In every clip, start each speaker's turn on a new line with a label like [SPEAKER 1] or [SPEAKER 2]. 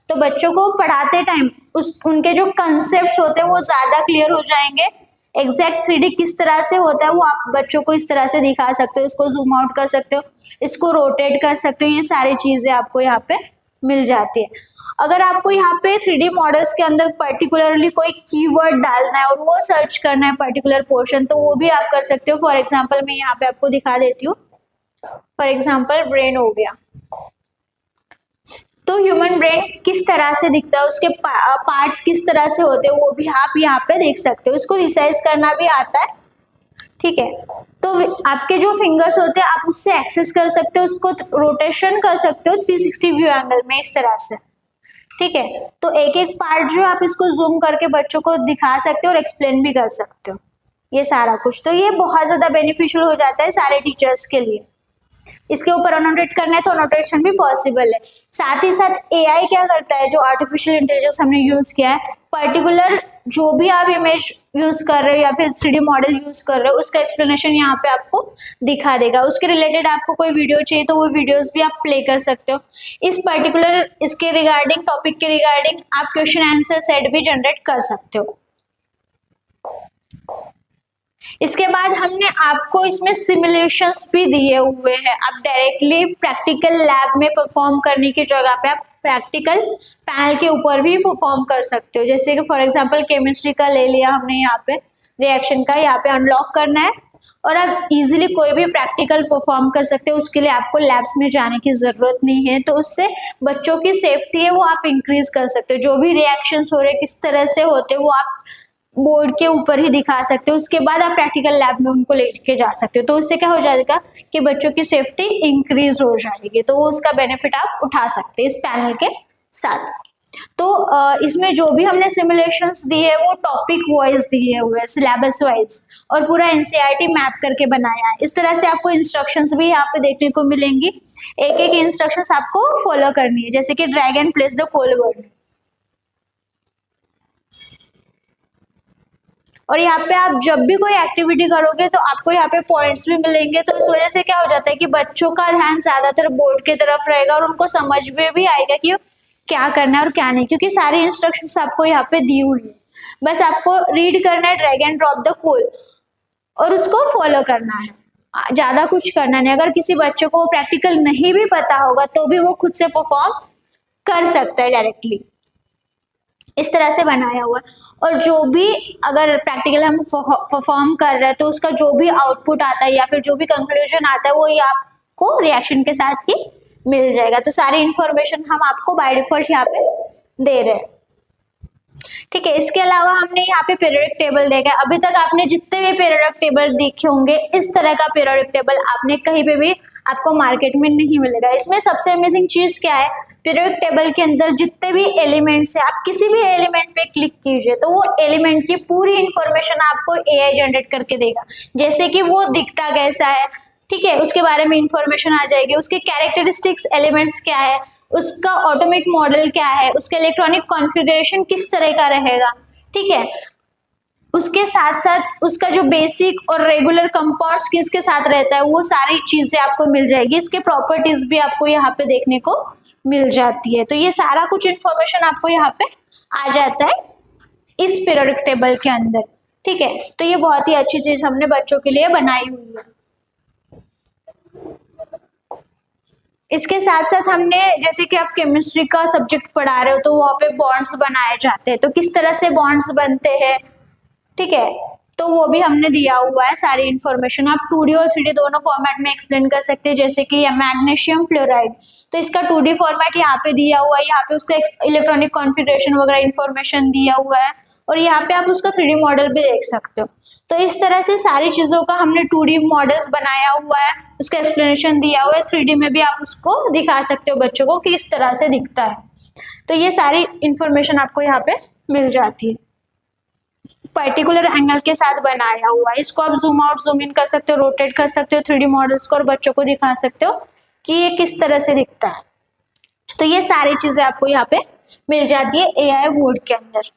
[SPEAKER 1] तो बच्चों को पढ़ाते टाइम उनके जो कंसेप्ट होते हैं वो ज्यादा क्लियर हो जाएंगे। एग्जैक्ट 3D किस तरह से होता है वो आप बच्चों को इस तरह से दिखा सकते हो, इसको जूम आउट कर सकते हो, इसको रोटेट कर सकते हो, ये सारी चीजें आपको यहाँ पे मिल जाती है। अगर आपको यहाँ पे 3D मॉडल्स के अंदर पर्टिकुलरली कोई कीवर्ड डालना है और वो सर्च करना है पर्टिकुलर पोर्शन, तो वो भी आप कर सकते हो। फॉर एग्जांपल मैं यहाँ पे आपको दिखा देती हूँ। फॉर एग्जांपल ब्रेन हो गया, तो ह्यूमन ब्रेन किस तरह से दिखता है, उसके पार्ट्स किस तरह से होते हैं, वो भी आप यहाँ पे देख सकते हो। इसको रिसाइज करना भी आता है, ठीक है। तो आपके जो फिंगर्स होते हैं आप उससे एक्सेस कर सकते हो, उसको रोटेशन कर सकते हो 360 व्यू एंगल में इस तरह से, ठीक है। तो एक एक पार्ट जो आप इसको जूम करके बच्चों को दिखा सकते हो और एक्सप्लेन भी कर सकते हो, ये सारा कुछ। तो ये बहुत ज्यादा बेनिफिशियल हो जाता है सारे टीचर्स के लिए। इसके ऊपर अनोटेट करना है तो अनोटेशन भी पॉसिबल है। साथ ही साथ एआई क्या करता है, जो आर्टिफिशियल इंटेलिजेंस हमने यूज किया है, पर्टिकुलर जो भी आप इमेज यूज कर रहे हो या फिर 3D मॉडल यूज कर रहे हो उसका एक्सप्लेनेशन यहाँ पे आपको दिखा देगा। उसके रिलेटेड आपको कोई वीडियो चाहिए तो वो वीडियोस भी आप प्ले कर सकते हो। इस पर्टिकुलर इसके रिगार्डिंग टॉपिक के रिगार्डिंग आप क्वेश्चन आंसर सेट भी जनरेट कर सकते हो। इसके बाद हमने आपको इसमें सिमुलेशंस भी दिए हुए हैं। आप डायरेक्टली प्रैक्टिकल लैब में परफॉर्म करने की जगह पे आप प्रैक्टिकल पैनल के ऊपर भी परफॉर्म कर सकते हो। जैसे कि फॉर एग्जांपल केमिस्ट्री का ले लिया हमने, यहाँ पे रिएक्शन का यहाँ पे अनलॉक करना है और आप इजीली कोई भी प्रैक्टिकल परफॉर्म कर सकते हो। उसके लिए आपको लैब्स में जाने की जरूरत नहीं है। तो उससे बच्चों की सेफ्टी है वो आप इंक्रीज कर सकते हो। जो भी रिएक्शंस हो रहे किस तरह से होते वो आप बोर्ड के ऊपर ही दिखा सकते हो। उसके बाद आप प्रैक्टिकल लैब में उनको लेके जा सकते हो। तो उससे क्या हो जाएगा कि बच्चों की सेफ्टी इंक्रीज हो जाएगी। तो उसका बेनिफिट आप उठा सकते हैं इस पैनल के साथ। तो इसमें जो भी हमने सिमुलेशंस दी है वो टॉपिक वाइज दिए हुए हैं, सिलेबस वाइज, और पूरा एनसीईआरटी मैप करके बनाया है। इस तरह से आपको इंस्ट्रक्शंस भी यहाँ पे देखने को मिलेंगी। एक एक इंस्ट्रक्शंस आपको फॉलो करनी है, जैसे कि drag and place the code word. और यहाँ पे आप जब भी कोई एक्टिविटी करोगे तो आपको यहाँ पे पॉइंट्स भी मिलेंगे। तो इस वजह से क्या हो जाता है कि बच्चों का ध्यान ज्यादातर बोर्ड की तरफ रहेगा और उनको समझ में भी आएगा कि क्या करना है और क्या नहीं, क्योंकि सारी इंस्ट्रक्शंस आपको यहाँ पे दी हुई है। बस आपको रीड करना है, drag and drop the code, और उसको फॉलो करना है, ज्यादा कुछ करना नहीं। अगर किसी बच्चे को प्रैक्टिकल नहीं भी पता होगा तो भी वो खुद से परफॉर्म कर सकता है डायरेक्टली। इस तरह से बनाया हुआ है। और जो भी अगर प्रैक्टिकल हम परफॉर्म कर रहे हैं तो उसका जो भी आउटपुट आता है या फिर जो भी कंक्लूजन आता है वो ये आपको रिएक्शन के साथ ही मिल जाएगा। तो सारी इंफॉर्मेशन हम आपको बाय डिफॉल्ट यहाँ पे दे रहे हैं, ठीक है। इसके अलावा हमने यहाँ पे पीरियोडिक टेबल देखा है। अभी तक आपने जितने भी पीरियोडिक टेबल देखे होंगे इस तरह का पीरियोडिक टेबल आपने कहीं पे भी आपको मार्केट में नहीं मिलेगा। इसमें सबसे अमेजिंग चीज क्या है, पीरियोडिक टेबल के अंदर जितने भी एलिमेंट्स है आप किसी भी एलिमेंट पे क्लिक कीजिए तो वो एलिमेंट की पूरी इंफॉर्मेशन आपको एआई जनरेट करके देगा। जैसे कि वो दिखता कैसा है, ठीक है, उसके बारे में इंफॉर्मेशन आ जाएगी, उसके कैरेक्टरिस्टिक्स एलिमेंट्स क्या है, उसका ऑटोमिक मॉडल क्या है, उसका इलेक्ट्रॉनिक कॉन्फ़िगरेशन किस तरह का रहेगा, ठीक है। उसके साथ साथ उसका जो बेसिक और रेगुलर कंपाउंड्स किसके साथ रहता है वो सारी चीजें आपको मिल जाएगी। इसके प्रॉपर्टीज भी आपको यहाँ पे देखने को मिल जाती है। तो ये सारा कुछ इंफॉर्मेशन आपको यहाँ पे आ जाता है इस पीरियोडिक टेबल के अंदर, ठीक है। तो ये बहुत ही अच्छी चीज हमने बच्चों के लिए बनाई हुई है। इसके साथ साथ हमने, जैसे कि आप केमिस्ट्री का सब्जेक्ट पढ़ा रहे हो तो वहाँ पे बॉन्ड्स बनाए जाते हैं, तो किस तरह से बॉन्ड्स बनते हैं, ठीक है, तो वो भी हमने दिया हुआ है सारी इंफॉर्मेशन। आप 2D और 3D दोनों फॉर्मेट में एक्सप्लेन कर सकते हैं। जैसे कि मैग्नीशियम फ्लोराइड, तो इसका 2D फॉर्मेट यहाँ पे दिया हुआ है, यहाँ पे उसका इलेक्ट्रॉनिक कॉन्फ़िगरेशन वगैरह इंफॉर्मेशन दिया हुआ है, और यहाँ पे आप उसका 3D मॉडल भी देख सकते हो। तो इस तरह से सारी चीजों का हमने 2D मॉडल्स बनाया हुआ है, उसका एक्सप्लेनेशन दिया हुआ है। 3D में भी आप उसको दिखा सकते हो बच्चों को कि किस तरह से दिखता है। तो ये सारी इंफॉर्मेशन आपको यहाँ पे मिल जाती है, पर्टिकुलर एंगल के साथ बनाया हुआ है। इसको आप जूम आउट जूम इन कर सकते हो, रोटेट कर सकते हो 3D मॉडल्स को, और बच्चों को दिखा सकते हो कि ये किस तरह से दिखता है। तो ये सारी चीजें आपको यहाँ पे मिल जाती है एआई बोर्ड के अंदर।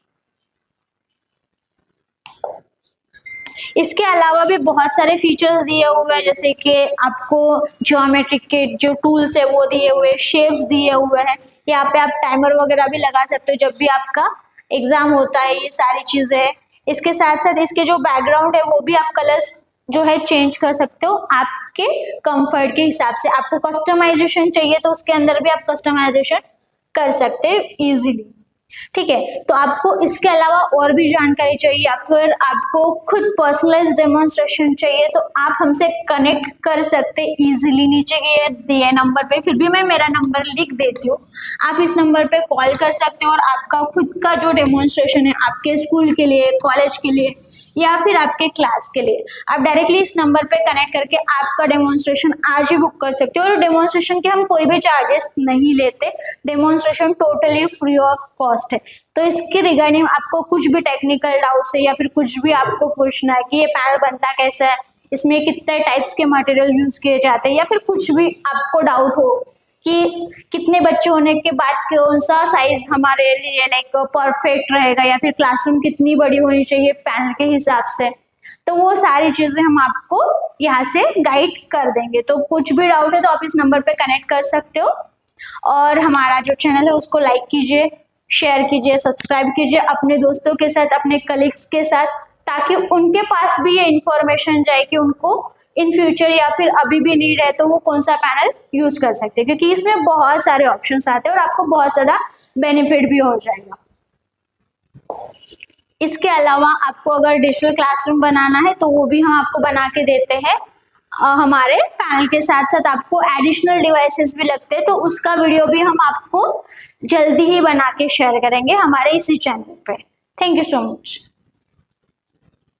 [SPEAKER 1] इसके अलावा भी बहुत सारे फीचर्स दिए हुए हैं, जैसे कि आपको ज्योमेट्रिक के जो टूल्स है वो दिए हुए, शेप्स दिए हुए हैं, यहाँ पे आप टाइमर वगैरह भी लगा सकते हो जब भी आपका एग्जाम होता है, ये सारी चीजें है। इसके साथ साथ इसके जो बैकग्राउंड है वो भी आप कलर्स जो है चेंज कर सकते हो आपके कंफर्ट के हिसाब से। आपको कस्टमाइजेशन चाहिए तो उसके अंदर भी आप कस्टमाइजेशन कर सकते हैं इजीली, ठीक है। तो आपको इसके अलावा और भी जानकारी चाहिए या फिर आपको खुद पर्सनलाइज डेमोन्स्ट्रेशन चाहिए तो आप हमसे कनेक्ट कर सकते हैं इजीली। नीचे के दिए नंबर पे, फिर भी मैं मेरा नंबर लिख देती हूँ, आप इस नंबर पे कॉल कर सकते हो और आपका खुद का जो डेमोन्स्ट्रेशन है आपके स्कूल के लिए, कॉलेज के लिए या फिर आपके क्लास के लिए, आप डायरेक्टली इस नंबर पे कनेक्ट करके आपका डेमोन्स्ट्रेशन आज ही बुक कर सकते हो। और डेमोन्स्ट्रेशन के हम कोई भी चार्जेस नहीं लेते, demonstration totally free of cost है। तो इसके रिगार्डिंग आपको कुछ भी टेक्निकल डाउट्स है या फिर कुछ भी आपको पूछना है कि ये पैनल बनता कैसा है, इसमें कितने टाइप्स के मटेरियल यूज किए जाते हैं, या फिर कुछ भी आपको डाउट हो कि कितने बच्चे होने के बाद कौन सा साइज हमारे लिए लाइक परफेक्ट रहेगा या फिर क्लासरूम कितनी बड़ी होनी चाहिए पैनल के हिसाब से, तो वो सारी चीजें हम आपको यहाँ से गाइड कर देंगे। तो कुछ भी डाउट है तो आप इस नंबर पे कनेक्ट कर सकते हो। और हमारा जो चैनल है उसको लाइक कीजिए, शेयर कीजिए, सब्सक्राइब कीजिए अपने दोस्तों के साथ, अपने कलीग्स के साथ, ताकि उनके पास भी ये इंफॉर्मेशन जाए कि उनको इन फ्यूचर या फिर अभी भी नीड है तो वो कौन सा पैनल यूज कर सकते हैं, क्योंकि इसमें बहुत सारे ऑप्शंस आते हैं और आपको बहुत ज़्यादा बेनिफिट भी हो जाएगा। इसके अलावा आपको अगर डिजिटल क्लासरूम बनाना है तो वो भी हम आपको बना के देते हैं। हमारे पैनल के साथ साथ आपको एडिशनल डिवाइसेस भी लगते हैं, तो उसका वीडियो भी हम आपको जल्दी ही बना के शेयर करेंगे हमारे इसी चैनल पे। Thank you so much.